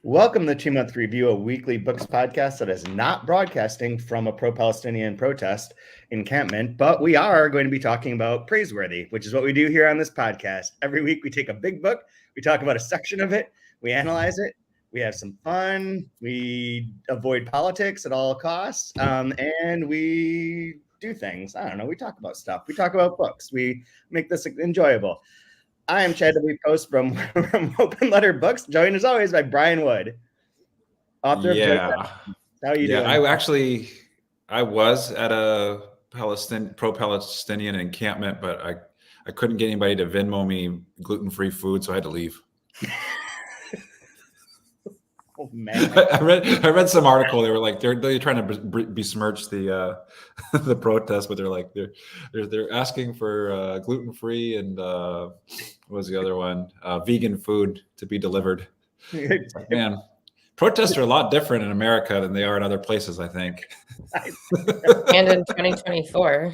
Welcome to the 2-Month Review, a weekly books podcast that is not broadcasting from a pro-Palestinian protest encampment, but we are going to be talking about Praiseworthy, which is what we do here on this podcast. Every week we take a big book, we talk about a section of it, we analyze it, we have some fun, we avoid politics at all costs, and we do things. I don't know, we talk about stuff. We talk about books. We make this enjoyable. I am Chad W. Post from Open Letter Books, joined as always by Brian Wood, author of Yeah. How are you doing? I was at a pro-Palestinian encampment, but I couldn't get anybody to Venmo me gluten-free food, so I had to leave. Oh man! I read some article. They were like they're trying to besmirch the the protest, but they're asking for gluten-free and what was the other one? Vegan food to be delivered. It's like, man, protests are a lot different in America than they are in other places, I think. And in 2024.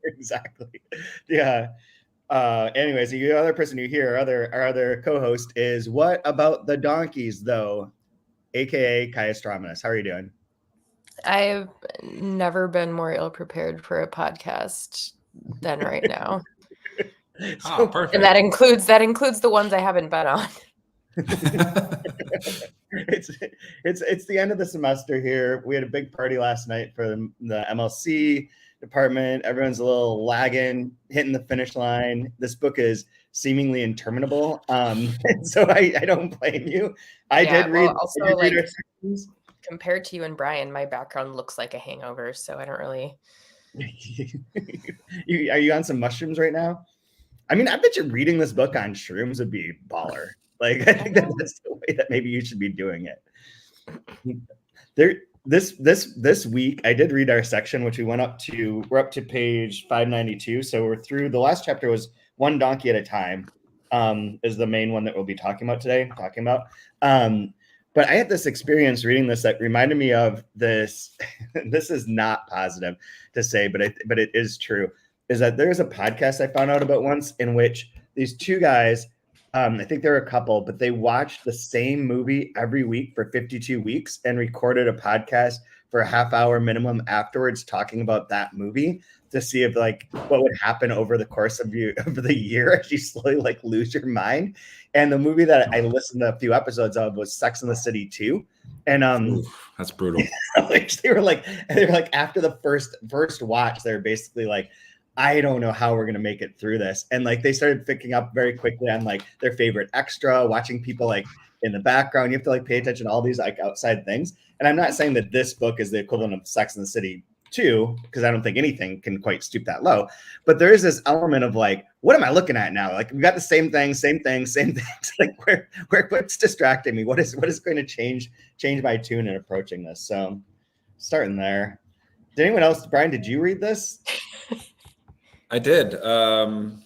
Exactly. Yeah. Anyways, the other person you hear, our other co-host is What About the Donkeys, though, aka Kaya Straumanis. How are you doing? I've never been more ill-prepared for a podcast than right now. Oh, perfect. And that includes the ones I haven't been on. It's the end of the semester here. We had a big party last night for the MLC department. Everyone's a little lagging, hitting the finish line. This book is seemingly interminable. So I don't blame you. I did read our sections. Compared to you and Brian, my background looks like a hangover, so I don't really. Are you on some mushrooms right now? I mean, I bet you reading this book on shrooms would be baller. Like, I think that's the way that maybe you should be doing it. This week, I did read our section, which we're up to page 592. So we're through. The last chapter was One Donkey at a Time, is the main one that we'll be talking about today. But I had this experience reading this that reminded me of this. This is not positive to say, but it is true. Is that there's a podcast I found out about once in which these two guys, I think they're a couple, but they watched the same movie every week for 52 weeks and recorded a podcast for a half-hour minimum afterwards talking about that movie to see if like what would happen over the course of the year as you slowly lose your mind. And the movie that I listened to a few episodes of was Sex and the City 2. And Oof, that's brutal. they were like after the first watch, they were basically like, I don't know how we're going to make it through this. And they started picking up very quickly on their favorite extra, watching people in the background. You have to pay attention to all these outside things. And I'm not saying that this book is the equivalent of Sex and the City 2, because I don't think anything can quite stoop that low. But there is this element of what am I looking at now? We got the same things. What's distracting me? What is going to change my tune in approaching this? So starting there. Did anyone else, Brian, did you read this? I did. Oh,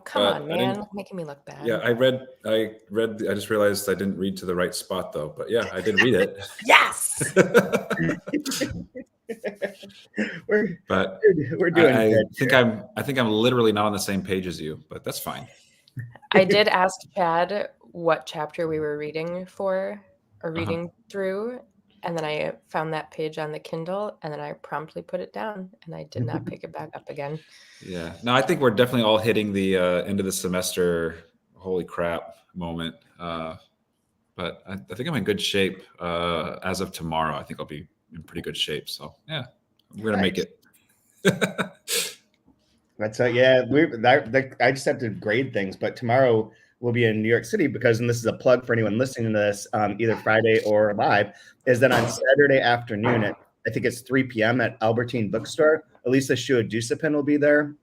come on, man. Making me look bad. Yeah, I read. I just realized I didn't read to the right spot, though. But yeah, I did read it. Yes! We're doing I think I'm literally not on the same page as you, but that's fine. I did ask Chad what chapter we were reading through, and then I found that page on the Kindle, and then I promptly put it down, and I did not pick it back up again. Yeah. No, I think we're definitely all hitting the end of the semester, holy crap moment. But I think I'm in good shape as of tomorrow. I think I'll be in pretty good shape. So, yeah, we're going to make it. That's I just have to grade things, but tomorrow we'll be in New York City because, and this is a plug for anyone listening to this, either Friday or live, is that on Saturday afternoon at, I think it's 3 p.m. at Albertine Bookstore, Elisa Shua-Dusipin will be there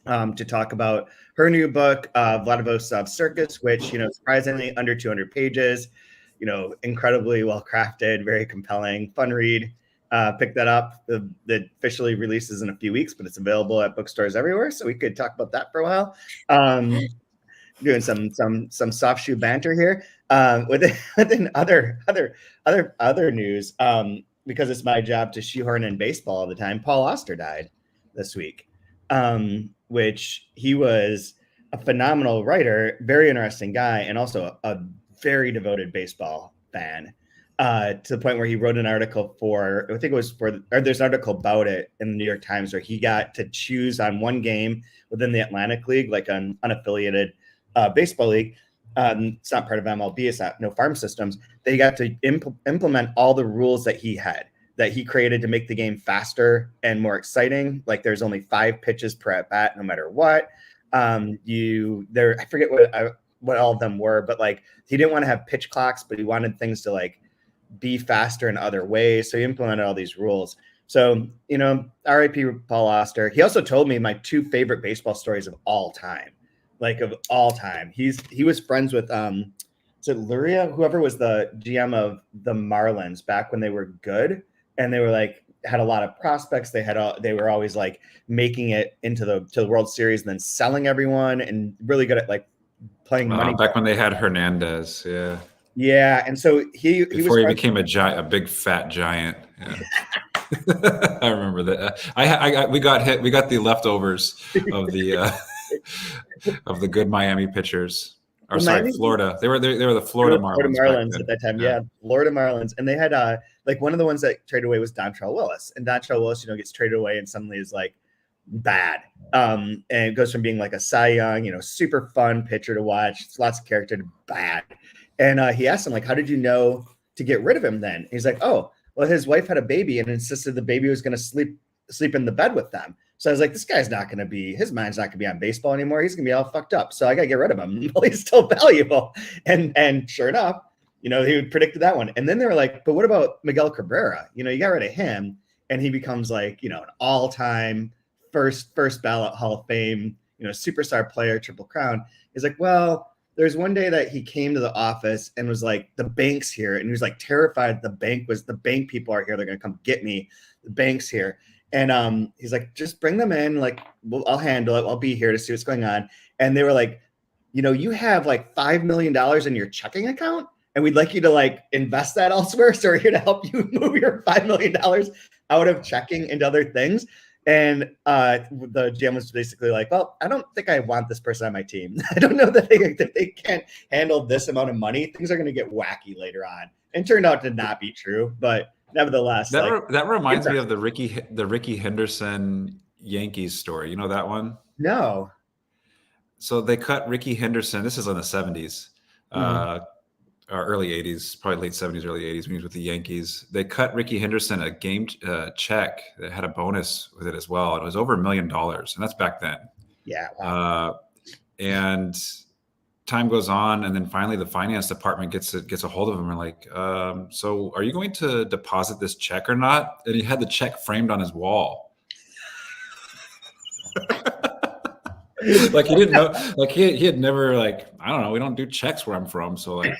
to talk about her new book, Vladivostok Circus, which, surprisingly under 200 pages, incredibly well-crafted, very compelling, fun read. Pick that up. The officially releases in a few weeks, but it's available at bookstores everywhere. So we could talk about that for a while. Doing some soft shoe banter here. Within other news, because it's my job to shoehorn in baseball all the time. Paul Auster died this week, which he was a phenomenal writer, very interesting guy, and also a very devoted baseball fan, to the point where he wrote an article for, I think it was for, or there's an article about it in the New York Times where he got to choose on one game within the Atlantic League, like an unaffiliated baseball league. It's not part of MLB. It's not no farm systems. They got to implement all the rules that he created to make the game faster and more exciting. Like there's only 5 pitches per at bat, no matter what. I forget what all of them were, but like he didn't want to have pitch clocks, but he wanted things to like be faster in other ways. So he implemented all these rules. So, R.I.P. Paul Auster. He also told me my 2 favorite baseball stories of all time. Like of all time. He was friends with is it Luria? Whoever was the GM of the Marlins back when they were good. And they were like had a lot of prospects. They were always like making it into the World Series and then selling everyone, and really good at like playing money. Back when they had Hernandez, yeah. Yeah, and so he became a big fat giant. Yeah. I remember that. We got the leftovers of the of the good Miami pitchers. Or sorry, Florida. They were the Florida Marlins at that time. Yeah, Florida Marlins, and they had like one of the ones that traded away was Dontrell Willis, and Dontrell Willis, gets traded away and suddenly is like bad. And it goes from being like a Cy Young, super fun pitcher to watch, lots of character, to bad. And he asked him like, "How did you know to get rid of him?" Then he's like, "Oh, well, his wife had a baby and insisted the baby was going to sleep in the bed with them." So I was like, this guy's not going to be, his mind's not going to be on baseball anymore. He's going to be all fucked up. So I got to get rid of him. Well, he's still valuable. And sure enough, he predicted that one. And then they were like, but what about Miguel Cabrera? You got rid of him and he becomes like, an all-time first ballot Hall of Fame, superstar player, Triple Crown. He's like, well, there's one day that he came to the office and was like, the bank's here. And he was like terrified the bank people are here. They're going to come get me. The bank's here. And he's like, just bring them in. Like, I'll handle it. I'll be here to see what's going on. And they were like, you have like $5 million in your checking account, and we'd like you to like invest that elsewhere. So we're here to help you move your $5 million out of checking into other things. And the GM was basically like, well, I don't think I want this person on my team. I don't know that they can't handle this amount of money. Things are going to get wacky later on. And turned out to not be true, but nevertheless, that reminds me of the Ricky Henderson Yankees story. You know that one? No. So they cut Ricky Henderson. This is in the 70s, or early 80s, probably late 70s, early 80s when he was with the Yankees. They cut Ricky Henderson a game check that had a bonus with it as well. It was over $1 million, and that's back then. Yeah. Wow. And time goes on, and then finally the finance department gets a hold of him and like, so are you going to deposit this check or not? And he had the check framed on his wall. Like he didn't know, like he had never, like, I don't know, we don't do checks where I'm from, so like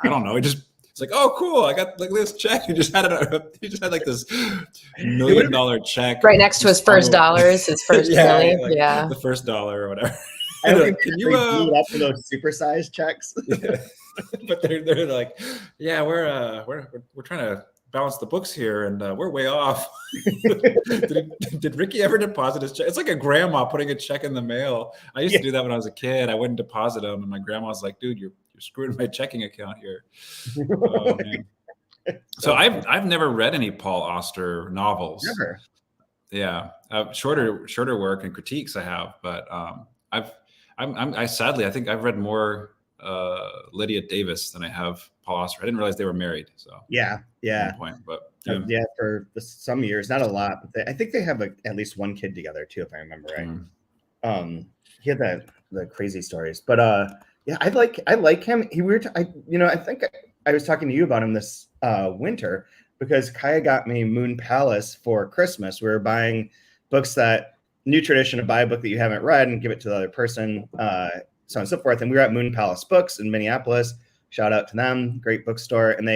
I don't know, it's like, oh cool, I got like this check. He just had like this $1 million check right next to his first dollars, his first million. Like yeah, the first dollar or whatever. I don't think can you do up for those supersized checks? Yeah. But they're like, yeah, we're trying to balance the books here, and we're way off. Did Ricky ever deposit his check? It's like a grandma putting a check in the mail. I used to do that when I was a kid. I wouldn't deposit them, and my grandma was like, dude, you're screwing my checking account here. Oh, man. So I've never read any Paul Auster novels. Never. Yeah, shorter work and critiques I have, but I sadly, I think I've read more Lydia Davis than I have Paul Auster. I didn't realize they were married. So yeah. At one point, but yeah, for some years, not a lot, but I think they have at least one kid together too, if I remember right. He had the crazy stories, but yeah, I like him. I think I was talking to you about him this winter because Kaya got me Moon Palace for Christmas. We were buying books that. New tradition to buy a book that you haven't read and give it to the other person, so on and so forth. And we were at Moon Palace Books in Minneapolis. Shout out to them, great bookstore. And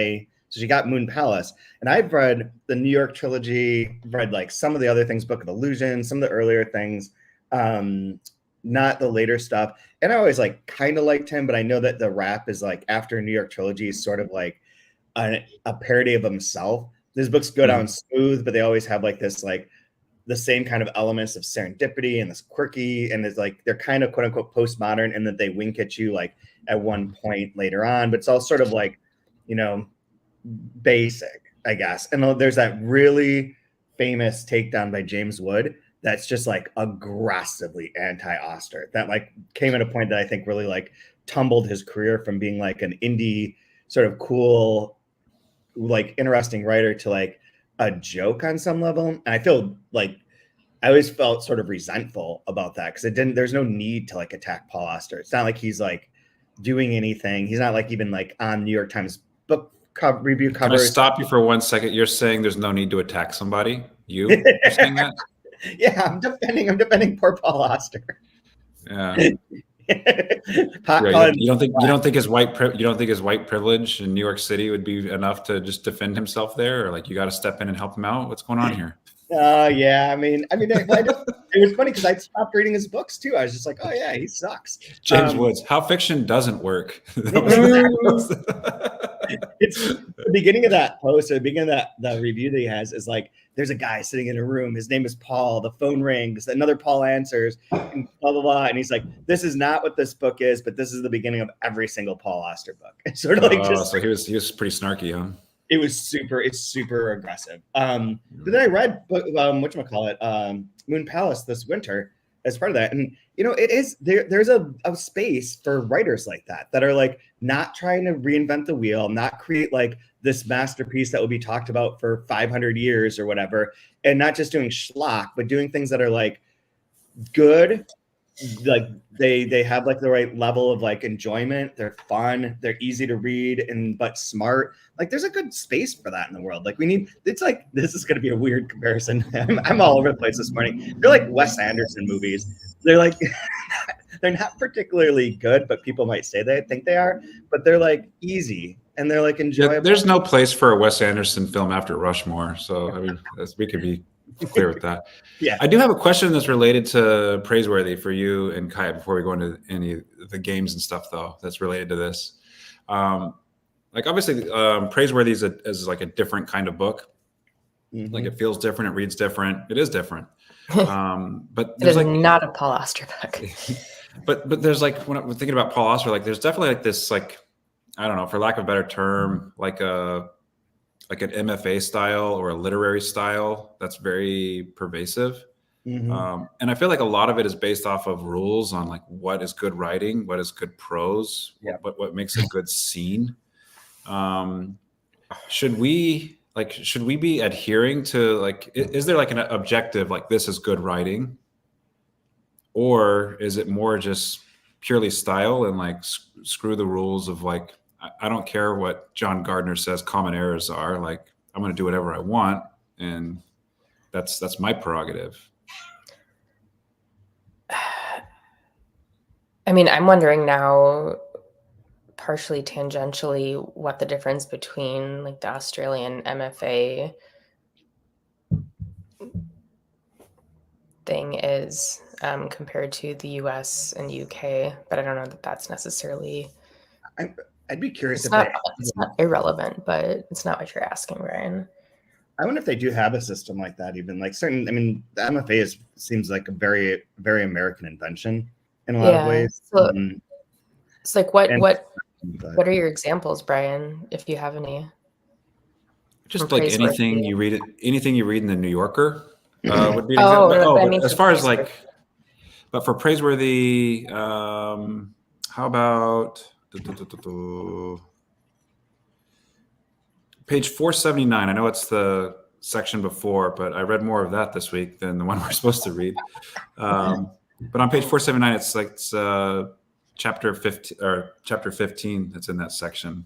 so she got Moon Palace. And I've read the New York trilogy, read like some of the other things, Book of Illusion, some of the earlier things, not the later stuff. And I always like kind of liked him, but I know that the rap is like after New York trilogy is sort of like a parody of himself. His books go down smooth, but they always have like this like the same kind of elements of serendipity and this quirky, and it's like they're kind of quote unquote postmodern in that they wink at you like at one point later on, but it's all sort of like, basic, I guess. And there's that really famous takedown by James Wood that's just like aggressively anti-Oster that like came at a point that I think really like tumbled his career from being like an indie sort of cool, like interesting writer to like a joke on some level. And I feel like I always felt sort of resentful about that because there's no need to like attack Paul Auster. It's not like he's like doing anything. He's not like even like on New York Times book review covers. Can I stop you for 1 second? You're saying there's no need to attack somebody? You're saying that? Yeah, I'm defending poor Paul Auster. Yeah. You don't think his white privilege in New York City would be enough to just defend himself there, or like you got to step in and help him out? What's going on here? Yeah. I mean, it was funny because I stopped reading his books too. I was just like, oh yeah, he sucks. James Woods, how fiction doesn't work. It's the beginning of that post, or the beginning of the review that he has is like, there's a guy sitting in a room. His name is Paul. The phone rings. Another Paul answers. And blah blah blah. And he's like, "This is not what this book is, but this is the beginning of every single Paul Auster book." It's sort of like so he was pretty snarky, huh? It's super aggressive. But then I read Moon Palace this winter as part of that, and it is there's a space for writers like that are like not trying to reinvent the wheel, not create like this masterpiece that will be talked about for 500 years or whatever, and not just doing schlock, but doing things that are like good, like they have like the right level of like enjoyment. They're fun, they're easy to read, but smart. Like there's a good space for that in the world. Like it's like, this is going to be a weird comparison. I'm all over the place this morning. They're like Wes Anderson movies. They're like they're not particularly good, but people might say they think they are, but they're like easy and they're like enjoyable. Yeah, there's no place for a Wes Anderson film after Rushmore. So I mean, we could be clear with that. Yeah. I do have a question that's related to Praiseworthy for you and Kaya before we go into any of the games and stuff, though, that's related to this. Like obviously, Praiseworthy is like a different kind of book. Mm-hmm. Like it feels different, it reads different, it is different. But there's like not a Paul Auster book. but there's like, when I'm thinking about Paul Auster, like there's definitely like this, like, I don't know, for lack of a better term, like an MFA style or a literary style that's very pervasive. Mm-hmm. And I feel like a lot of it is based off of rules on like what is good writing, what is good prose, what makes a good scene. Should we be adhering to like, is there like an objective, like this is good writing, or is it more just purely style and like screw the rules of like, I don't care what John Gardner says common errors are, like I'm going to do whatever I want, and that's my prerogative. I mean, I'm wondering now, partially tangentially, what the difference between like the Australian MFA thing is compared to the US and UK, but I don't know that that's necessarily. I'd be curious it's not irrelevant, but it's not what you're asking, Ryan. I wonder if they do have a system like that, even like certain. I mean, the MFA seems like a very, very American invention in a lot of ways. So it's like what are your examples, Brian, if you have any? Just like anything you read in the New Yorker would be an example. I mean, as far as like, but for Praiseworthy, how about page 479? I know it's the section before, but I read more of that this week than the one we're supposed to read. But on page 479, it's chapter 15 that's in that section.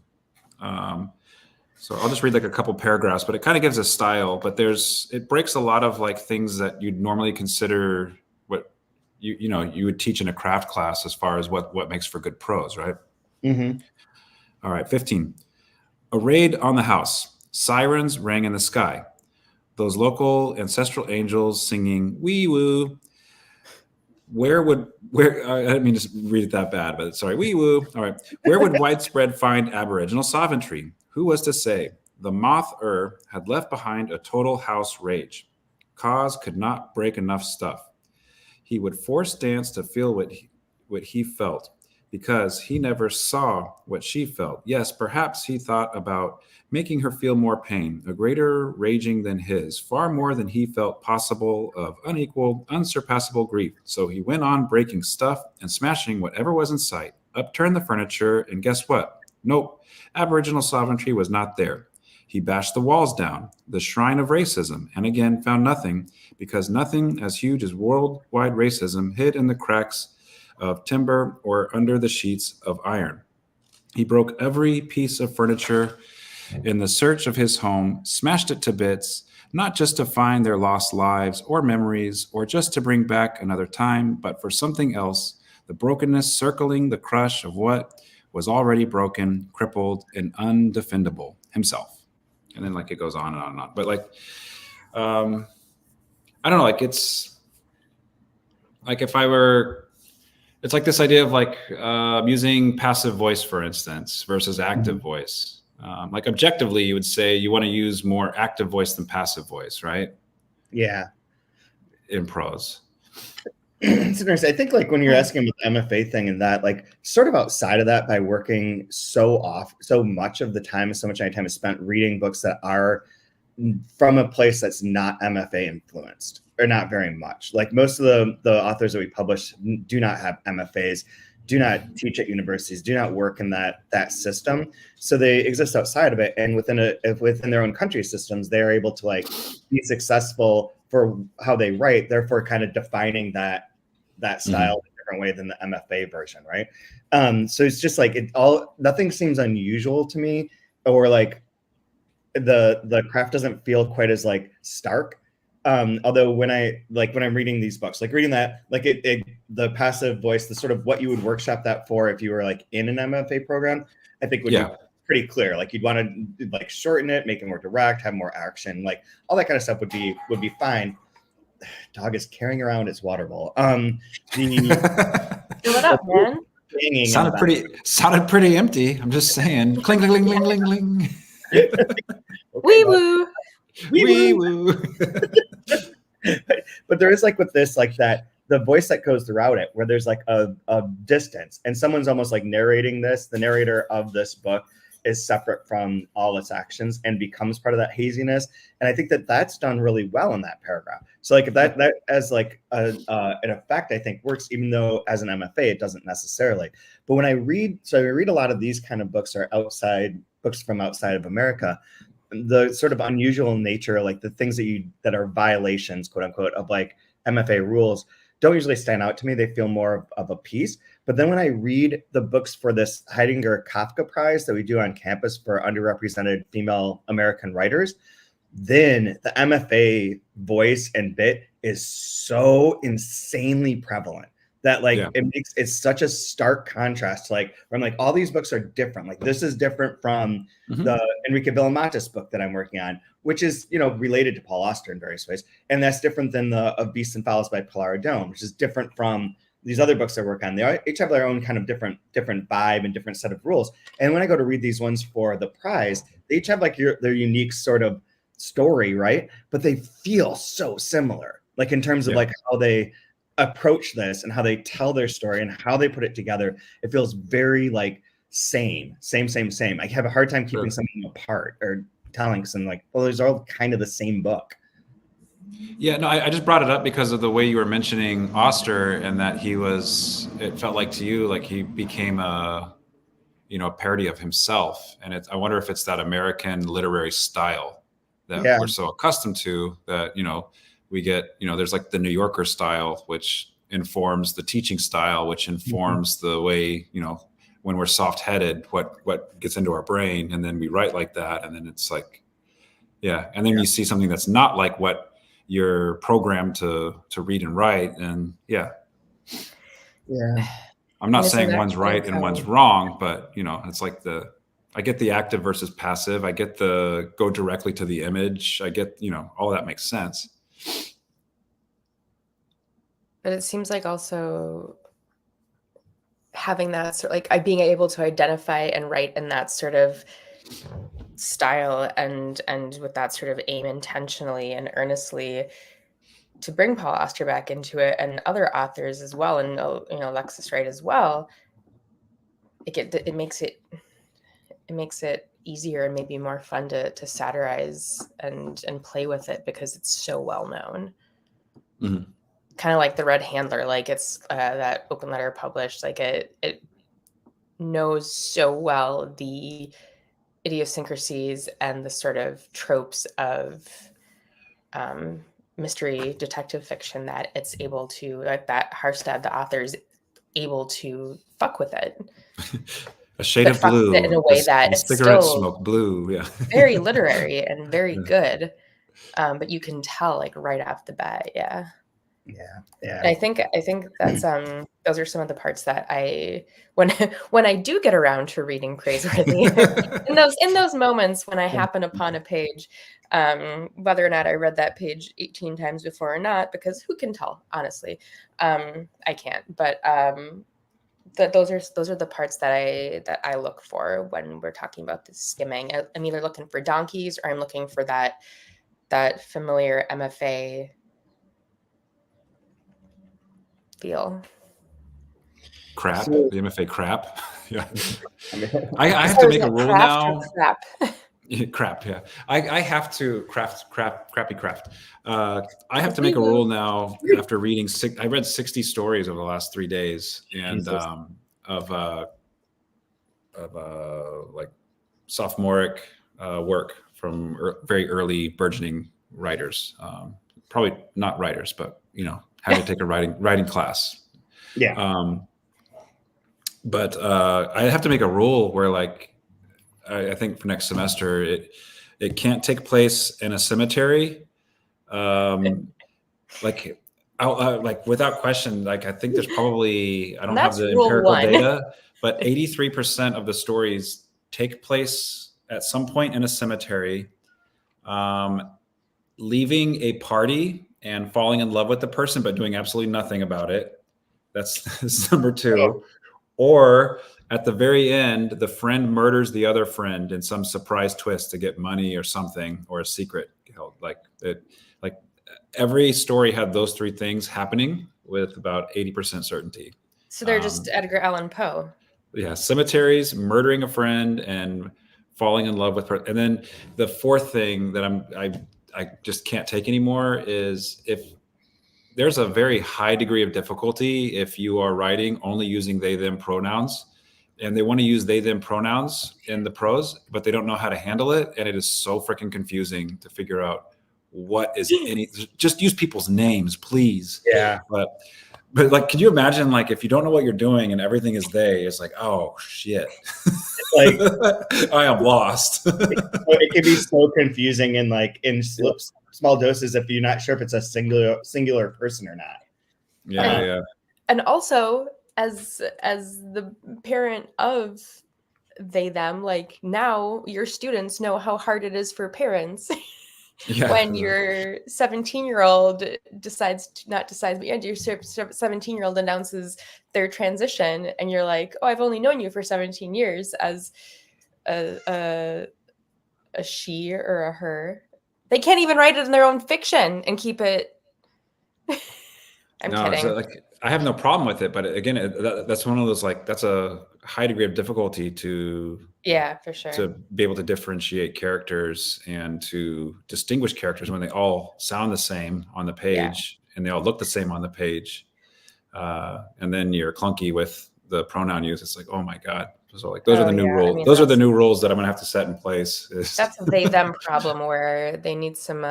So I'll just read like a couple paragraphs, but it kind of gives a style, but it breaks a lot of like things that you'd normally consider what you would teach in a craft class as far as what makes for good prose, right? Mm-hmm. All right, 15. A raid on the house. Sirens rang in the sky. Those local ancestral angels singing wee woo. Where I didn't mean to read it that bad, but sorry, wee woo. All right. Where would widespread find Aboriginal sovereignty? Who was to say? The moth had left behind a total house rage. cause could not break enough stuff. He would force Dance to feel what he felt, because he never saw what she felt. Yes, perhaps he thought about making her feel more pain, a greater raging than his, far more than he felt possible, of unequal, unsurpassable grief. So he went on breaking stuff and smashing whatever was in sight, upturned the furniture, and guess what? Nope, Aboriginal sovereignty was not there. He bashed the walls down, the shrine of racism, and again found nothing, because nothing as huge as worldwide racism hid in the cracks of timber or under the sheets of iron. He broke every piece of furniture in the search of his home, smashed it to bits, not just to find their lost lives or memories, or just to bring back another time, but for something else, the brokenness circling the crush of what was already broken, crippled, and undefendable, himself. And then like it goes on and on and on. But like, I don't know, like it's like if I were, it's like this idea of like using passive voice, for instance, versus active voice. Like objectively, you would say you want to use more active voice than passive voice, right? Yeah. In prose. It's interesting. I think like when you're asking about the MFA thing and that, like sort of outside of that, by working so much of the time, so much time is spent reading books that are from a place that's not MFA influenced, or not very much. Like most of the authors that we publish do not have MFAs, do not teach at universities, do not work in that system. So they exist outside of it, and within their own country systems, they are able to like be successful for how they write, therefore kind of defining that style in a different way than the MFA version, right? So it's just like nothing seems unusual to me, or like the craft doesn't feel quite as like stark. Although when I'm reading these books, like reading that, like the passive voice, the sort of what you would workshop that for if you were like in an MFA program, I think would be pretty clear. Like you'd want to like shorten it, make it more direct, have more action, like all that kind of stuff would be fine. Dog is carrying around its water bowl. What up, man? Sounded pretty empty. I'm just saying. Cling, cling, cling, cling, cling. Wee woo. Wee woo. But there is like with this, like that the voice that goes throughout it, where there's like a distance, and someone's almost like narrating this. The narrator of this book is separate from all its actions and becomes part of that haziness. And I think that that's done really well in that paragraph. So like if that as like an effect, I think works, even though as an MFA, it doesn't necessarily. But when I read a lot of these kind of books, are books from outside of America, the sort of unusual nature, like the things that are violations, quote unquote, of like MFA rules don't usually stand out to me. They feel more of a piece. But then when I read the books for this Heidegger Kafka Prize that we do on campus for underrepresented female American writers, then the MFA voice and bit is so insanely prevalent that like it's such a stark contrast to like, where I'm like, all these books are different. Like this is different from the Enrique Villamatas book that I'm working on, which is, related to Paul Auster in various ways. And that's different than the of Beasts and Fowls by Pilar Dome, which is different from these other books I work on. They each have their own kind of different vibe and different set of rules. And when I go to read these ones for the prize, they each have like their unique sort of story, right? But they feel so similar, like in terms of like how they approach this and how they tell their story and how they put it together. It feels very like same. I have a hard time keeping something apart or telling, because I'm like, well, these are all kind of the same book. Yeah, no, I just brought it up because of the way you were mentioning Auster, and that it felt like to you like he became a parody of himself. And I wonder if it's that American literary style that we're so accustomed to, that we get, there's like the New Yorker style, which informs the teaching style, which informs the way, when we're soft-headed, what gets into our brain, and then we write like that, and then it's like, and then you see something that's not like what you're programmed to read and write, and I'm not saying one's right and one's wrong, but it's like I get the active versus passive, I get the go directly to the image, I get all of that makes sense. But it seems like also having that sort of like being able to identify and write in that sort of style and with that sort of aim intentionally and earnestly to bring Paul Auster back into it, and other authors as well, and Alexis Wright as well, it makes it easier and maybe more fun to satirize and play with it because it's so well known. Mm-hmm. Kind of like the Red Handler, like it's that open letter published, like it knows so well the idiosyncrasies and the sort of tropes of mystery detective fiction that it's able to, like that Harstad, the author, is able to fuck with it. A shade of blue in a way that it's cigarette still smoke blue. Yeah. very literary and very good. But you can tell like right off the bat. Yeah. And I think that's those are some of the parts that when I do get around to reading Praiseworthy in those moments when I happen upon a page, whether or not I read that page 18 times before or not, because who can tell, honestly. I can't, but those are the parts that I look for when we're talking about this skimming. I'm either looking for donkeys or I'm looking for that familiar MFA feel. Crap. So- the MFA crap. Yeah. I have to make a rule now. Crap. Crap. Yeah. I have to crappy craft. I have to make a rule now after reading I read 60 stories over the last 3 days, and of like sophomoric work from very early burgeoning writers. Probably not writers, but had to take a writing class. Yeah. But I have to make a rule where, like, I think for next semester, it can't take place in a cemetery. Like without question, like I think there's probably, I don't have the empirical data, but 83% of the stories take place at some point in a cemetery, leaving a party and falling in love with the person, but doing absolutely nothing about it. That's number 2. Or at the very end, the friend murders the other friend in some surprise twist to get money or something, or a secret held. Like every story had those 3 things happening with about 80% certainty. So they're just Edgar Allan Poe. Yeah, cemeteries, murdering a friend, and falling in love with her. And then the 4th thing that I just can't take anymore is if there's a very high degree of difficulty if you are writing only using they, them pronouns, and they want to use they, them pronouns in the prose, but they don't know how to handle it. And it is so freaking confusing to figure out what is just use people's names, please. Yeah. But like, can you imagine, like, if you don't know what you're doing and everything is they, it's like, oh shit. Like, I am lost. It can be so confusing and like in small doses if you're not sure if it's a singular person or not. Yeah. And also, as the parent of they, them, like, now your students know how hard it is for parents. When your 17-year-old your 17-year-old announces their transition, and you're like, oh, I've only known you for 17 years as a she or a her. They can't even write it in their own fiction and keep it. I'm kidding. So, like, I have no problem with it, but again, that's one of those, like, that's a high degree of difficulty to for sure, to be able to differentiate characters and to distinguish characters when they all sound the same on the page and they all look the same on the page, and then you're clunky with the pronoun use. It's like, oh my god. So, like, those are the new rules. I mean, those are the new rules that I'm gonna have to set in place. That's a they, them problem where they need some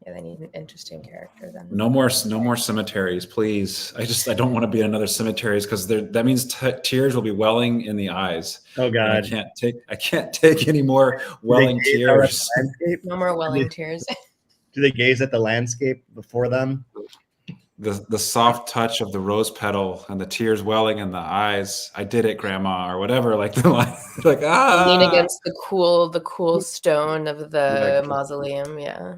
they need an interesting character then. No more cemeteries, please. I don't want to be in another cemeteries, because that means tears will be welling in the eyes. Oh god. I can't take any more welling tears. No more welling tears. Do they gaze at the landscape before them? The soft touch of the rose petal and the tears welling in the eyes. I did it, Grandma, or whatever. Like the line, like lean against the cool stone of the mausoleum. Yeah.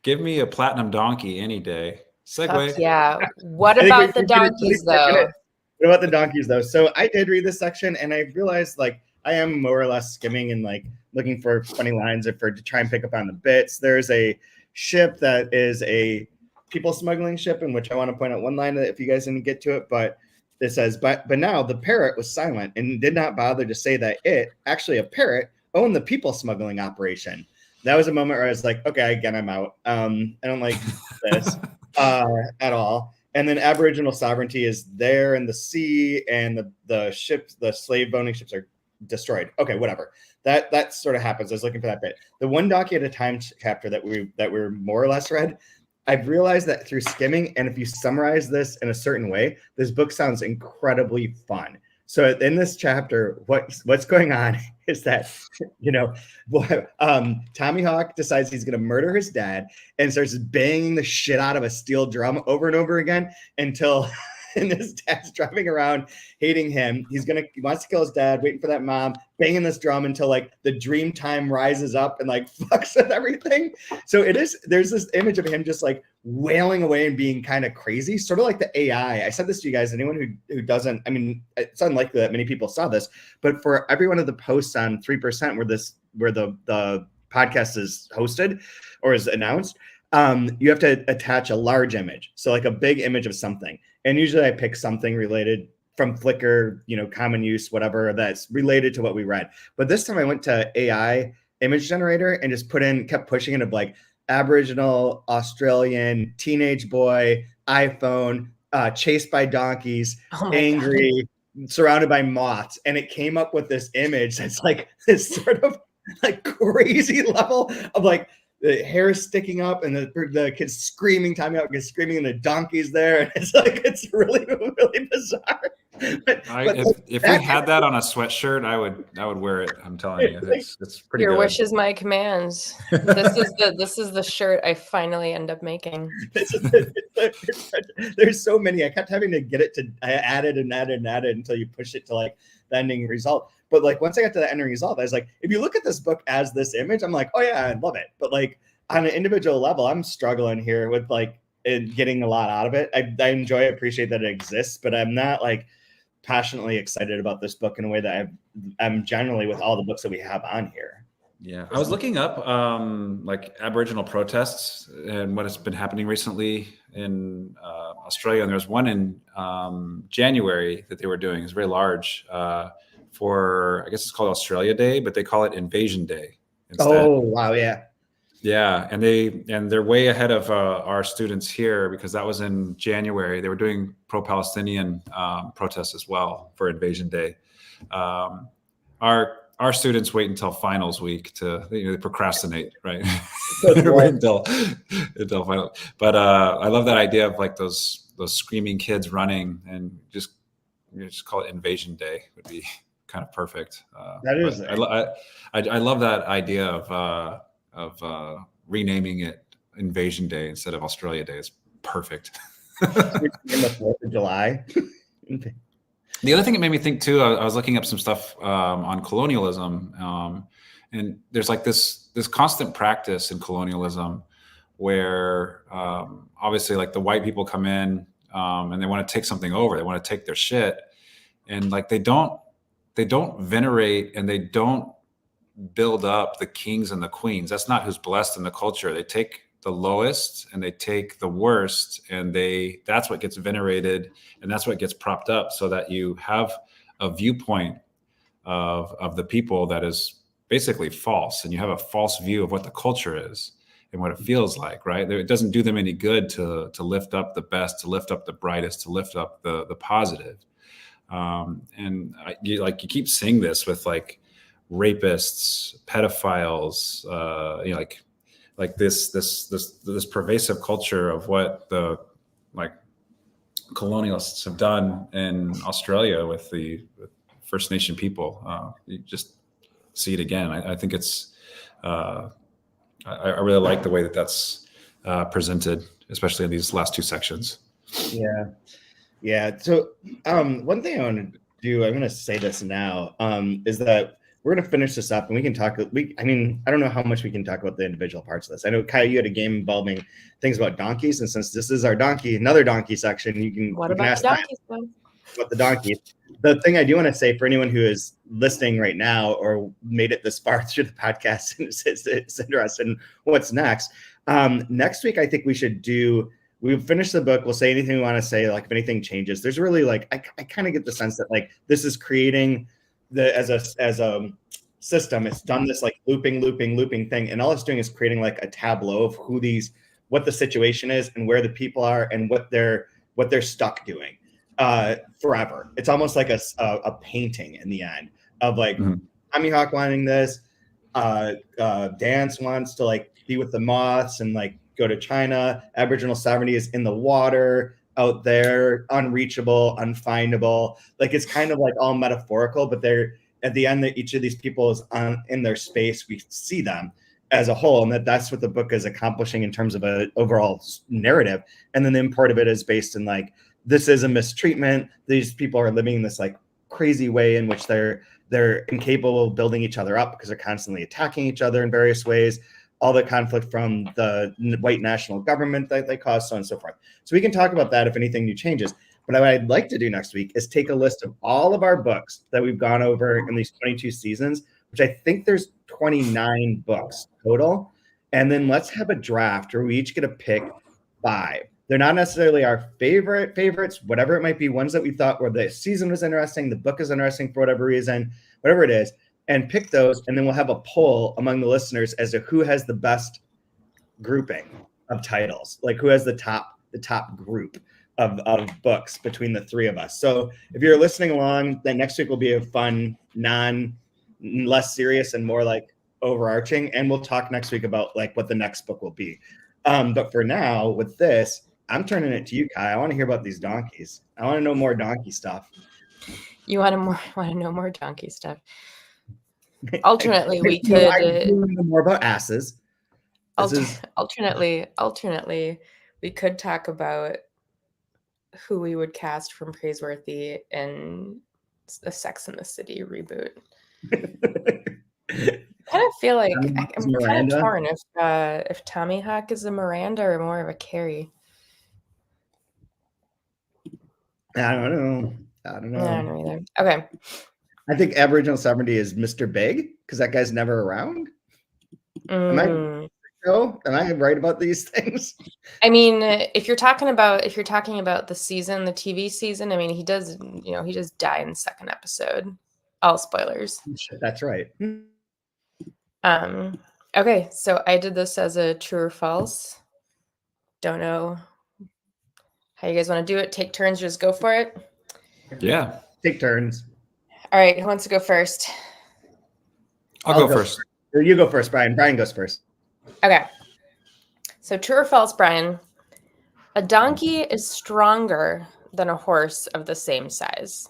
Give me a platinum donkey any day. Segue. Yeah. What about the donkeys though? What about the donkeys though? So I did read this section and I realized, like, I am more or less skimming and like looking for funny lines to try and pick up on the bits. There's a ship that is a people smuggling ship, in which I want to point out one line if you guys didn't get to it, but it says, but now the parrot was silent and did not bother to say that it, actually a parrot, owned the people smuggling operation. That was a moment where I was like, okay, again, I'm out. I don't like this at all. And then Aboriginal sovereignty is there in the sea, and the ships, the slave owning ships, are destroyed. Okay, whatever. That sort of happens. I was looking for that bit. The one donkey at a time chapter that we're more or less read, I've realized that through skimming, and if you summarize this in a certain way, this book sounds incredibly fun. So in this chapter, what's going on is that, Tommy Hawk decides he's going to murder his dad and starts banging the shit out of a steel drum over and over again until and his dad's driving around hating him. He wants to kill his dad, waiting for that mom, banging this drum until like the dream time rises up and like fucks with everything. So there's this image of him just like wailing away and being kind of crazy, sort of like the AI. I said this to you guys, anyone who doesn't, I mean, it's unlikely that many people saw this, but for every one of the posts on 3% where the podcast is hosted or is announced, you have to attach a large image. So like a big image of something. And usually I pick something related from Flickr, common use, whatever, that's related to what we read. But this time I went to AI image generator and just kept pushing it of like Aboriginal, Australian, teenage boy, iPhone, chased by donkeys, angry, surrounded by moths. And it came up with this image that's like this sort of like crazy level of like, the hair sticking up and the kids screaming, Tommy Hawk is screaming, and the donkey's there. And it's really, really bizarre. If we had that on a sweatshirt, I would wear it. I'm telling you, it's pretty Your good. wish is my commands. This is the shirt I finally end up making. There's so many. I kept having to get it to add it until you push it to like the ending result. But like once I got to the ending result, I was like, if you look at this book as this image, I'm like, oh yeah, I love it. But like on an individual level, I'm struggling here with like getting a lot out of it. I enjoy it, appreciate that it exists, but I'm not like passionately excited about this book in a way that I'm generally with all the books that we have on here. Yeah, I was looking up like Aboriginal protests and what has been happening recently in Australia, and there was one in January that they were doing. It's very large. For, I guess it's called Australia Day, but they call it Invasion Day instead. Oh, wow. Yeah. Yeah. And they're way ahead of our students here, because that was in January. They were doing pro-Palestinian protests as well for Invasion Day. Our students wait until finals week they procrastinate, right? They wait until final. But I love that idea of like those screaming kids running, and just call it Invasion Day would be kind of perfect. That is. I love that idea of renaming it Invasion Day instead of Australia Day. It's perfect. In the 4th of July. The other thing it made me think too, I was looking up some stuff on colonialism, and there's like this constant practice in colonialism where obviously like the white people come in and they want to take something over. They want to take their shit, and like they don't venerate and they don't build up the kings and the queens. That's not who's blessed in the culture. They take the lowest and they take the worst, and that's what gets venerated, and that's what gets propped up, so that you have a viewpoint of the people that is basically false, and you have a false view of what the culture is and what it feels like, right? It doesn't do them any good to lift up the best, to lift up the brightest, to lift up the positive. And you keep seeing this with like rapists, pedophiles, like this pervasive culture of what the like colonialists have done in Australia with the First Nation people. You just see it again. I think it's I really like the way that's presented, especially in these last two sections. Yeah. So one thing I want to do, I'm going to say this now, is that we're going to finish this up and we can talk. I don't know how much we can talk about the individual parts of this. I know, Kyle, you had a game involving things about donkeys. And since this is our another donkey section, you can ask about the donkey. The thing I do want to say for anyone who is listening right now or made it this far through the podcast and is interested in what's next, next week, I think we should do we finish the book. We'll say anything we want to say. Like if anything changes, there's really like I kind of get the sense that like this is creating as a system. It's done this like looping thing, and all it's doing is creating like a tableau of what the situation is and where the people are and what they're stuck doing forever. It's almost like a painting in the end of like Tommy Hawk wanting this. Dance wants to like be with the moths and like go to China. Aboriginal sovereignty is in the water out there, unreachable, unfindable. Like it's kind of like all metaphorical, but they're at the end that each of these people is in their space. We see them as a whole, and that's what the book is accomplishing in terms of an overall narrative. And then the import of it is based in like, this is a mistreatment. These people are living in this like crazy way in which they're incapable of building each other up because they're constantly attacking each other in various ways. All the conflict from the white national government that they cause, so on and so forth. So we can talk about that if anything new changes. But what I'd like to do next week is take a list of all of our books that we've gone over in these 22 seasons, which I think there's 29 books total. And then let's have a draft where we each get to pick 5. They're not necessarily our favorites, whatever it might be, ones that we thought were the season was interesting, the book is interesting for whatever reason, whatever it is, and pick those. And then we'll have a poll among the listeners as to who has the best grouping of titles, like who has the top group of books between the 3 of us. So if you're listening along, then next week will be a fun, less serious and more like overarching. And we'll talk next week about like what the next book will be. But for now, with this, I'm turning it to you, Kai. I want to hear about these donkeys. I want to know more donkey stuff. You want to know more donkey stuff? Alternately, we could know more about asses. Alternately, we could talk about who we would cast from Praiseworthy in a Sex and the City reboot. I kind of feel like I'm kind of torn if Tommy Hawk is a Miranda or more of a Carrie. I don't know. I don't know either. Okay. I think Aboriginal sovereignty is Mr. Big because that guy's never around. Am I right about these things? I mean, if you're talking about the season, the TV season, I mean, he does die in the second episode. All spoilers. That's right. Okay, so I did this as a true or false. Don't know how you guys want to do it. Take turns, just go for it. Yeah. Take turns. All right, who wants to go first? I'll go first. You go first, Brian. Brian goes first. Okay. So true or false, Brian? A donkey is stronger than a horse of the same size.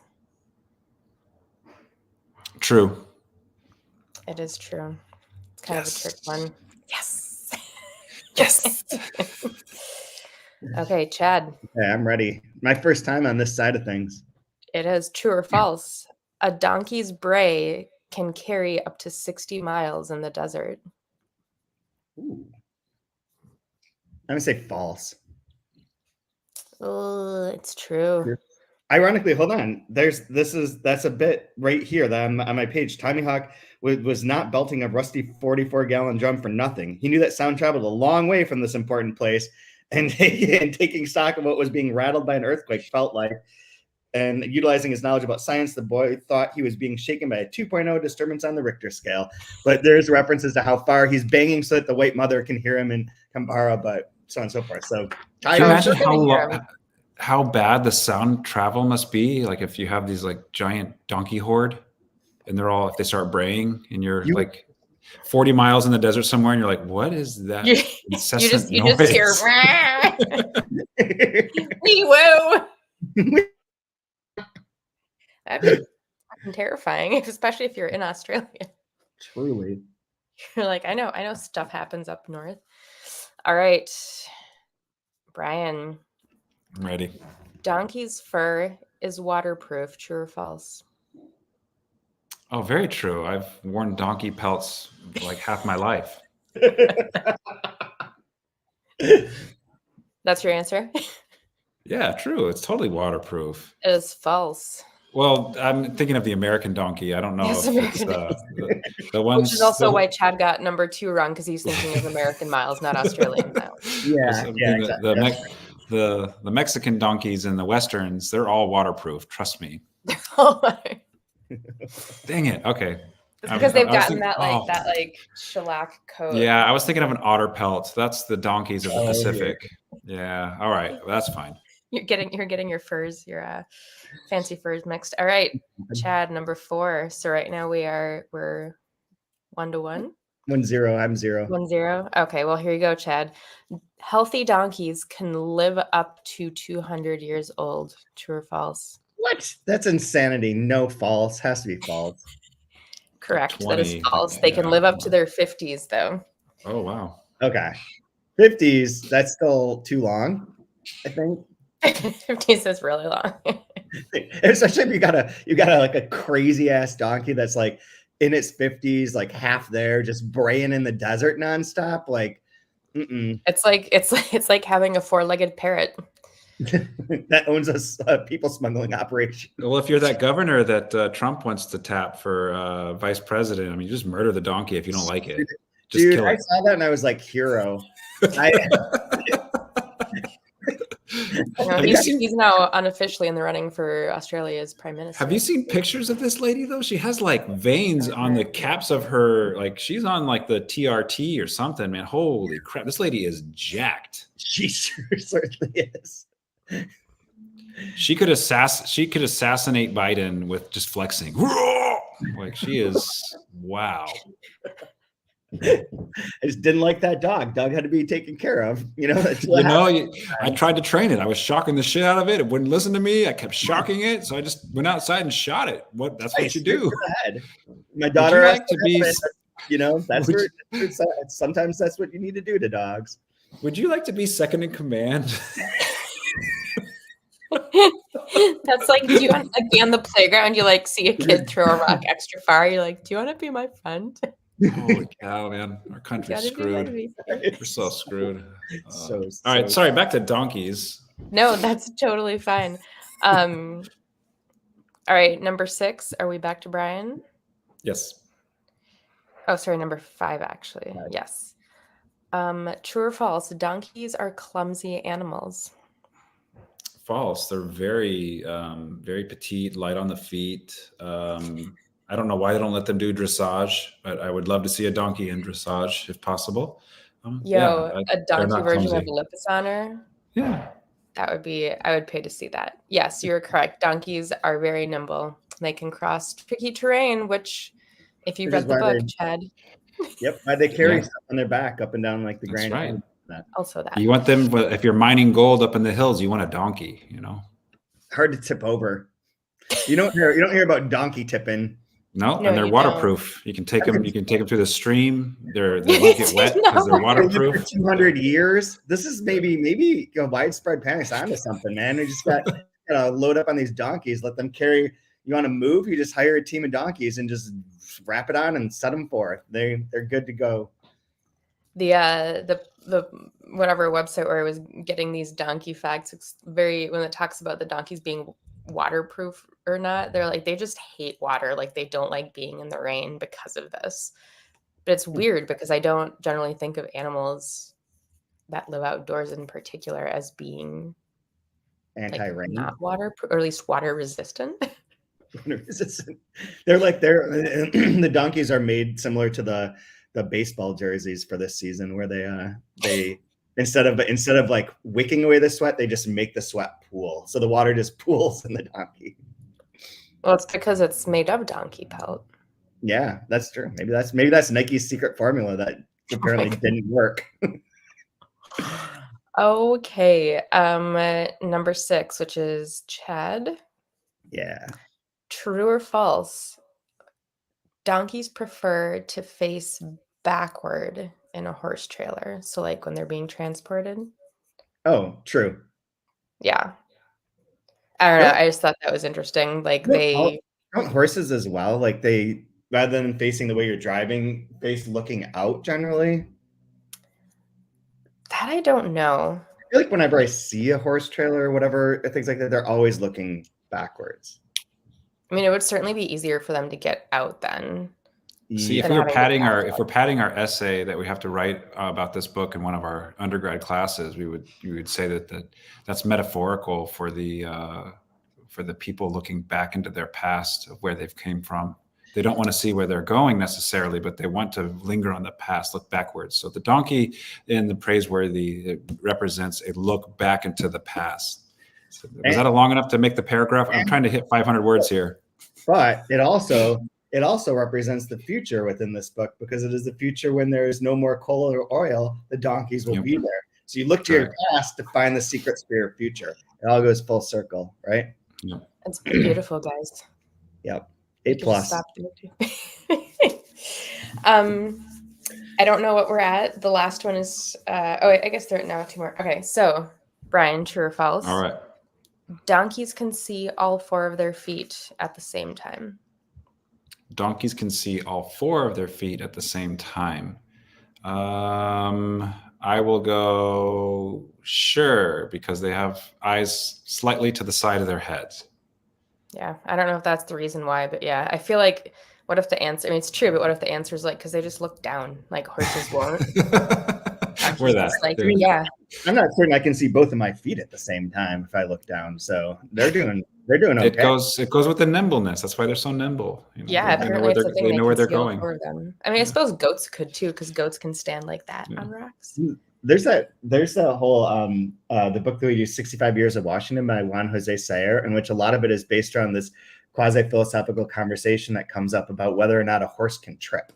True. It is true. It's kind of a trick one. Yes. Yes. Okay, Chad. Okay, I'm ready. My first time on this side of things. It is true or false. A donkey's bray can carry up to 60 miles in the desert. Ooh. I'm gonna say false. Oh, it's true. Ironically, hold on. That's a bit right here that on my page. Tommy Hawk was not belting a rusty 44-gallon drum for nothing. He knew that sound traveled a long way from this important place, and taking stock of what was being rattled by an earthquake felt like. And utilizing his knowledge about science, the boy thought he was being shaken by a 2.0 disturbance on the Richter scale. But there's references to how far he's banging so that the white mother can hear him in Kambara, but so on and so forth. So can you imagine how bad the sound travel must be? Like if you have these like giant donkey horde and if they start braying and you're like 40 miles in the desert somewhere and you're like, what is that incessant you noise? just hear wee woo. That'd be fucking terrifying, especially if you're in Australia. Truly. You're like, I know stuff happens up north. All right. Brian. I'm ready. Donkey's fur is waterproof, true or false? Oh, very true. I've worn donkey pelts like half my life. That's your answer? Yeah, true. It's totally waterproof. It is false. Well, I'm thinking of the American donkey. I don't know if it's the one. Which is also why Chad got number 2 wrong, because he's thinking of American miles, not Australian miles. Yeah, exactly. the Mexican donkeys and the Westerns, they're all waterproof. Trust me. Dang it. Okay. It's because they've gotten that shellac coat. Yeah, I was thinking of an otter pelt. That's the donkeys of the Pacific. Yeah. All right. That's fine. You're getting your furs, your fancy furs mixed. All right, Chad, number 4. So right now we're 1-1. 1-0. I'm 0. 1-0. Okay, well here you go, Chad. Healthy donkeys can live up to 200 years old. True or false? What? That's insanity. No, false. Has to be false. Correct. That is false. They can live up to their 50s, though. Oh, wow. Okay. 50s, that's still too long, I think. 50s is really long. Especially if you got a like a crazy ass donkey that's like in its 50s, like half there, just braying in the desert nonstop. Like, it's like having a 4-legged parrot that owns a people smuggling operation. Well, if you're that governor that Trump wants to tap for vice president, I mean, you just murder the donkey if you don't like it. Just Dude, kill I it. saw that and I was like, hero. He's now unofficially in the running for Australia's prime minister. Have you seen pictures of this lady though? She has like veins on the caps of her, like she's on like the TRT or something, man. Holy crap. This lady is jacked. She certainly is. She could assassinate Biden with just flexing. Like she is, wow. I just didn't like that dog. Dog had to be taken care of. I tried to train it. I was shocking the shit out of it. It wouldn't listen to me. I kept shocking it, so I just went outside and shot it. That's what you do. My daughter has to be. Sometimes that's what you need to do to dogs. Would you like to be second in command? That's like, do you want to be on the playground? You like see a kid throw a rock extra far. You're like, do you want to be my friend? Holy cow, man. Our country's screwed. We're so screwed. All right. Sorry. Back to donkeys. No, that's totally fine. All right. Number 6. Are we back to Brian? Yes. Oh, sorry. Number 5, actually. Yes. True or false? Donkeys are clumsy animals. False. They're very, very petite, light on the feet. I don't know why they don't let them do dressage, but I would love to see a donkey in dressage if possible. A donkey version of a Lipizzaner? Yeah. I would pay to see that. Yes, you're correct. Donkeys are very nimble. They can cross tricky terrain, which, if you read the book, Chad. Yep, they carry stuff on their back up and down like the Grand Canyon. Right. Also that. You want them, if you're mining gold up in the hills, you want a donkey, Hard to tip over. You don't hear about donkey tipping. No, and they're waterproof. Don't. You can take them. You can take them through the stream. They won't get wet because they're waterproof. For 200 years. This is maybe widespread panic onto something, man. We just got to load up on these donkeys. Let them carry. You want to move? You just hire a team of donkeys and just wrap it on and set them forth. They're good to go. The whatever website where I was getting these donkey facts, it's when it talks about the donkeys being waterproof or not, they're like, they just hate water. Like they don't like being in the rain because of this. But it's weird because I don't generally think of animals that live outdoors in particular as being anti-rain, not waterproof, or at least water resistant. They're the donkeys are made similar to the baseball jerseys for this season, where they instead of like wicking away the sweat, they just make the sweat pool. So the water just pools in the donkey. Well, it's because it's made of donkey pelt. Yeah, that's true. Maybe that's Nike's secret formula that apparently didn't work. Okay. Number 6, which is Chad. Yeah. True or false? Donkeys prefer to face backward in a horse trailer. So like when they're being transported. Oh, true. Yeah. I don't know. I just thought that was interesting. Like don't horses as well. Like they, rather than facing the way you're driving, face looking out generally. That I don't know. I feel like whenever I see a horse trailer or whatever, things like that, they're always looking backwards. I mean, it would certainly be easier for them to get out then. See, if than we were having to padding pass our it. if we're padding our essay that we have to write about this book in one of our undergrad classes, we would say that's metaphorical for the people looking back into their past of where they've came from. They don't want to see where they're going necessarily, but they want to linger on the past, look backwards. So the donkey in the praiseworthy, it represents a look back into the past. So was that long enough to make the paragraph? I'm trying to hit 500 words here. But it also represents the future within this book, because it is the future when there is no more coal or oil, the donkeys will be there. So you look to your past to find the secret spirit future. It all goes full circle, right? Yep. It's beautiful, guys. Yep. A+. I don't know what we're at. The last one is I guess there are now 2 more. Okay, so Brian, true or false? All right. Donkeys can see all 4 of their feet at the same time. Donkeys can see all 4 of their feet at the same time. I will go sure, because they have eyes slightly to the side of their heads. Yeah, I don't know if that's the reason why, but yeah, I feel like what if the answer, I mean, it's true, but what if the answer is like, because they just look down, like horses won't? We're that. Like, yeah. I'm not certain I can see both of my feet at the same time if I look down. So they're doing okay. It goes with the nimbleness. That's why they're so nimble. You know, yeah, apparently it's a thing they know where they're going. going. Them. I mean, I suppose goats could too, because goats can stand like that on rocks. There's that whole the book that we use, 65 Years of Washington by Juan Jose Sayer, in which a lot of it is based around this quasi-philosophical conversation that comes up about whether or not a horse can trip,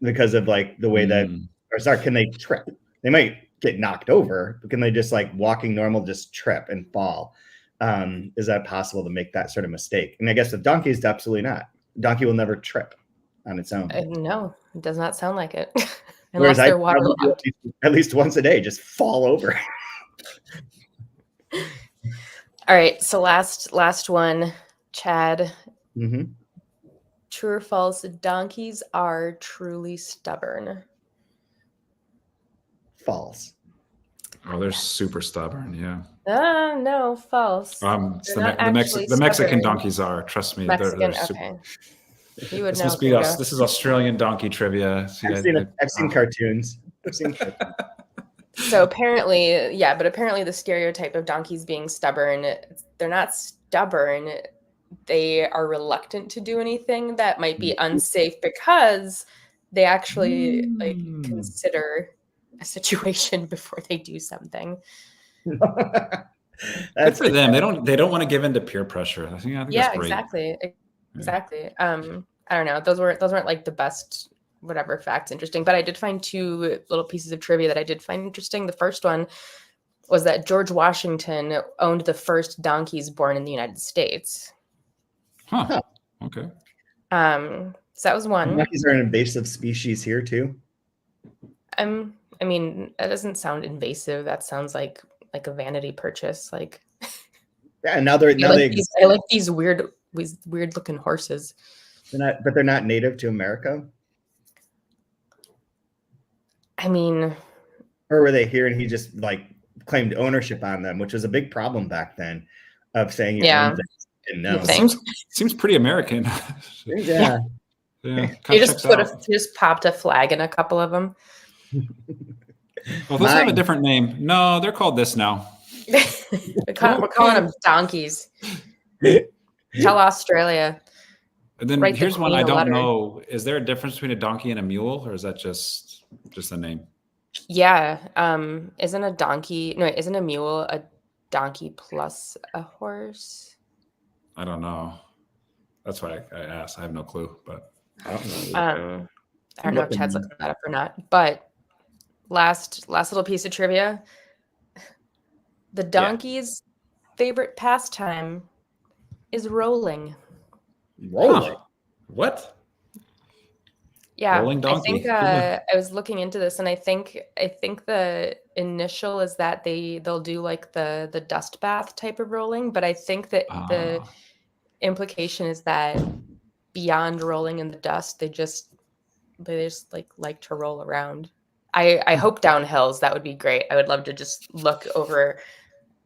because of like the way that, or sorry, can they trip? They might get knocked over, but can they just, like walking normal, just trip and fall? Is that possible to make that sort of mistake? And I guess with donkeys, absolutely not. Donkey will never trip on its own. No, it does not sound like it. Whereas I at least once a day just fall over. All right, so last one, Chad. Mm-hmm. True or false? Donkeys are truly stubborn. False. Oh, they're super stubborn. Yeah. No, false. The Mexican donkeys are. Trust me. Mexican, they're okay. You would this know. Must be us. This is Australian donkey trivia. See, I've seen cartoons. So apparently, but apparently the stereotype of donkeys being stubborn, they're not stubborn. They are reluctant to do anything that might be unsafe, because they actually consider a situation before they do something. Good for them. They don't want to give in to peer pressure. I think that's great. Exactly. I don't know. Those weren't like the best whatever facts interesting, but I did find 2 little pieces of trivia that I did find interesting. The first one was that George Washington owned the first donkeys born in the United States. Huh. Okay. So that was one. Donkeys are an invasive species here too. I mean, that doesn't sound invasive. That sounds like a vanity purchase. Like, yeah, now I like these weird looking horses. They're not native to America. I mean, or were they here and he just like claimed ownership on them, which was a big problem back then, of saying you owned things and no. Seems pretty American. Yeah. Yeah. You just popped a flag in a couple of them. Well, those have a different name. No, they're called this now. We're calling them donkeys. Tell Australia. And then here's one I don't know. Is there a difference between a donkey and a mule, or is that just a name? Yeah. Isn't a mule a donkey plus a horse? I don't know. That's why I asked. I have no clue, but I don't know if Chad's looking that up or not. But last little piece of trivia. The donkey's favorite pastime is rolling. Rolling? What? Yeah, rolling donkey. I think I was looking into this, and I think the initial is that they'll do like the dust bath type of rolling, but I think that the implication is that beyond rolling in the dust, they just like to roll around. I hope down hills. That would be great. I would love to just look over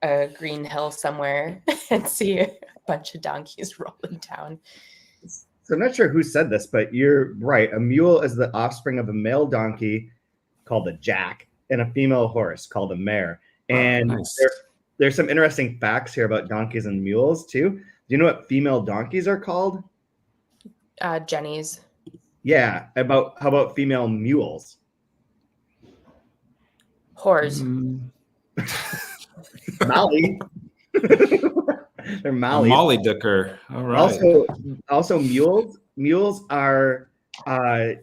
a green hill somewhere and see a bunch of donkeys rolling down. So I'm not sure who said this, but you're right. A mule is the offspring of a male donkey called a jack and a female horse called a mare. And Nice. there's some interesting facts here about donkeys and mules too. Do you know what female donkeys are called? Jennies. Yeah. How about female mules? Whores. Molly. They're A Molly. Molly Dicker. All right. Also mules are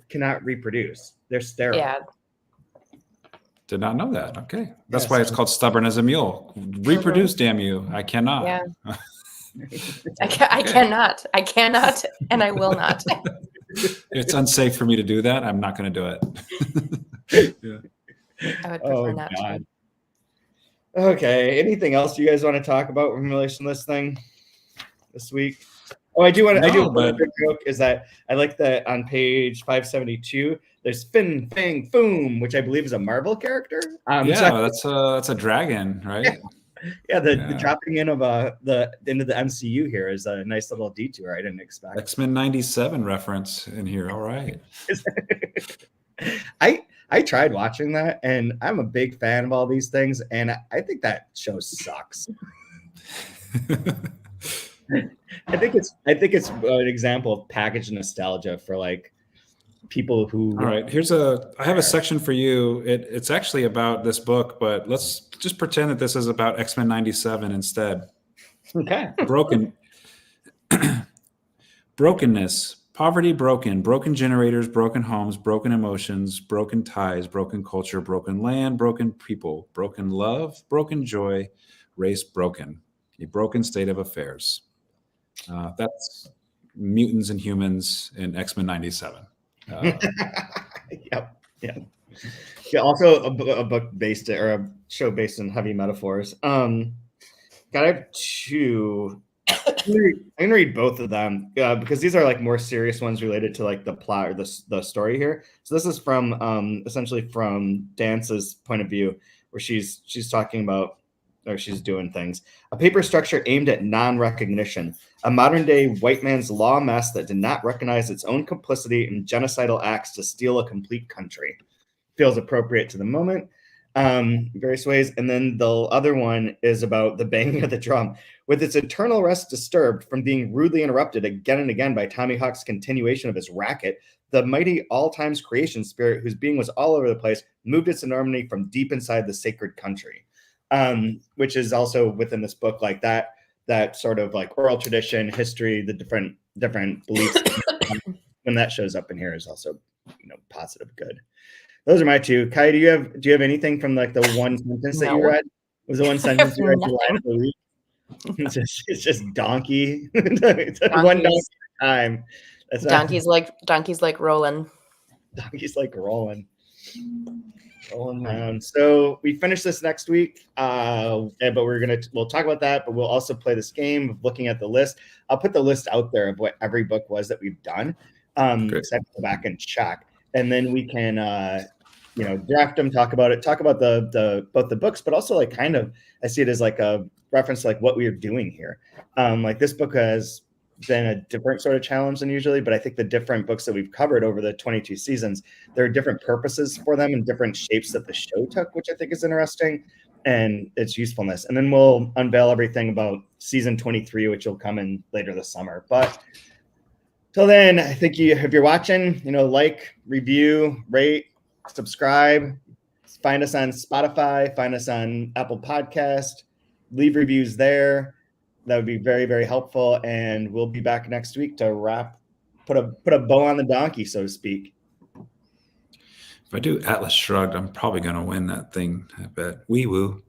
cannot reproduce. They're sterile. Yeah. Did not know that. Okay. That's Yes. why it's called stubborn as a mule. Reproduce, damn you. I cannot. Yeah. I cannot. I cannot, and I will not. It's unsafe for me to do that. I'm not going to do it. Yeah. I would prefer not to. Okay. Anything else you guys want to talk about in relation to this thing this week? Oh, I do. A big joke is that I like that on page 572. There's Fin Fang Foom, which I believe is a Marvel character. That's a dragon, right? Yeah, the dropping in of into the MCU here is a nice little detour I didn't expect. X-Men 97 reference in here. All right. I tried watching that, and I'm a big fan of all these things, and I think that show sucks. I think it's an example of packaged nostalgia for like people who. All right, I have a section for you. It's actually about this book, but let's just pretend that this is about X-Men 97 instead. Okay. Brokenness, poverty, broken generators, broken homes, broken emotions, broken ties, broken culture, broken land, broken people, broken love, broken joy, race broken, a broken state of affairs. That's mutants and humans in X-Men 97. Yep. Yeah. Also a book based or a show based in heavy metaphors. I have two. I'm gonna read both of them because these are like more serious ones related to like the plot or the story here. So this is from essentially from Dance's point of view, where she's talking about, or she's doing things. A paper structure aimed at non-recognition, a modern-day white man's law mess that did not recognize its own complicity in genocidal acts to steal a complete country. Feels appropriate to the moment, various ways. And then the other one is about the banging of the drum. With its eternal rest disturbed from being rudely interrupted again and again by Tommy Hawk's continuation of his racket, the mighty all-times creation spirit, whose being was all over the place, moved its enormity from deep inside the sacred country. Which is also within this book, like that sort of like oral tradition, history, the different beliefs. When that shows up in here is also, positive, good. Those are my two. Kai, do you have anything from like the one sentence that you read? Was the one sentence you read last week? It's just donkey. One donkey at a time. Donkeys like rolling. Donkeys like rolling. Rolling around. So we finish this next week, but we'll talk about that. But we'll also play this game of looking at the list. I'll put the list out there of what every book was that we've done. So I have to go back and check, and then we can draft them, talk about both the books, but also like kind of I see it as like a reference to like what we are doing here. Like this book has been a different sort of challenge than usually, but I think the different books that we've covered over the 22 seasons, there are different purposes for them and different shapes that the show took, which I think is interesting, and its usefulness. And then we'll unveil everything about season 23, which will come in later this summer. But till then, I think if you're watching, like, review, rate, subscribe, find us on Spotify, find us on Apple Podcast, leave reviews there. That would be very, very helpful. And we'll be back next week to put a bow on the donkey, so to speak. If I do Atlas Shrugged, I'm probably going to win that thing. I bet. Wee woo.